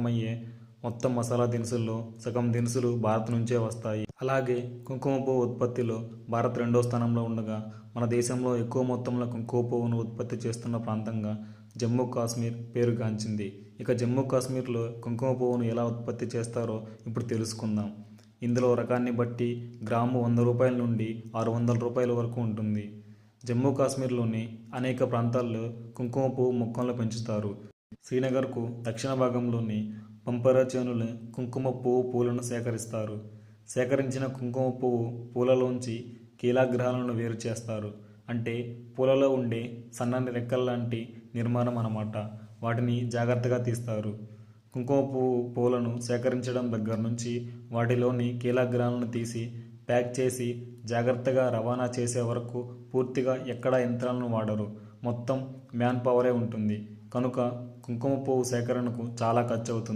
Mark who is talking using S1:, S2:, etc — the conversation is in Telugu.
S1: వాడకమయ్యే మొత్తం మసాలా దినుసుల్లో సగం దినుసులు భారత్ నుంచే వస్తాయి. అలాగే కుంకుమ పువ్వు ఉత్పత్తిలో భారత్ 2వ స్థానంలో ఉండగా, మన దేశంలో ఎక్కువ మొత్తంలో కుంకుమ పువ్వును ఉత్పత్తి చేస్తున్న ప్రాంతంగా జమ్మూ కాశ్మీర్ పేరుగాంచింది. ఇక జమ్మూ కాశ్మీర్లో కుంకుమ పువ్వును ఎలా ఉత్పత్తి చేస్తారో ఇప్పుడు తెలుసుకుందాం. ఇందులో రకాన్ని బట్టి గ్రాము 100 రూపాయల నుండి 600 రూపాయల వరకు ఉంటుంది. జమ్మూ కాశ్మీర్లోని అనేక ప్రాంతాల్లో కుంకుమ పువ్వు మొక్కలను పెంచుతారు. శ్రీనగర్కు దక్షిణ భాగంలోని పంపరా చేనులో కుంకుమ పువ్వు పూలను సేకరిస్తారు. సేకరించిన కుంకుమ పువ్వు పూలలోంచి కీలాగ్రహాలను వేరు చేస్తారు. అంటే పూలలో ఉండే సన్నని రెక్కల్లాంటి నిర్మాణం అన్నమాట. వాటిని జాగ్రత్తగా తీస్తారు. కుంకుమ పువ్వు పూలను సేకరించడం దగ్గర నుంచి వాటిలోని కీలాగ్రహాలను తీసి ప్యాక్ చేసి జాగ్రత్తగా రవాణా చేసే వరకు పూర్తిగా ఎక్కడా యంత్రాలను వాడరు. మొత్తం మ్యాన్ పవరే ఉంటుంది. కనుక కుంకుమ పువ్వు సేకరణకు చాలా ఖర్చు అవుతుంది.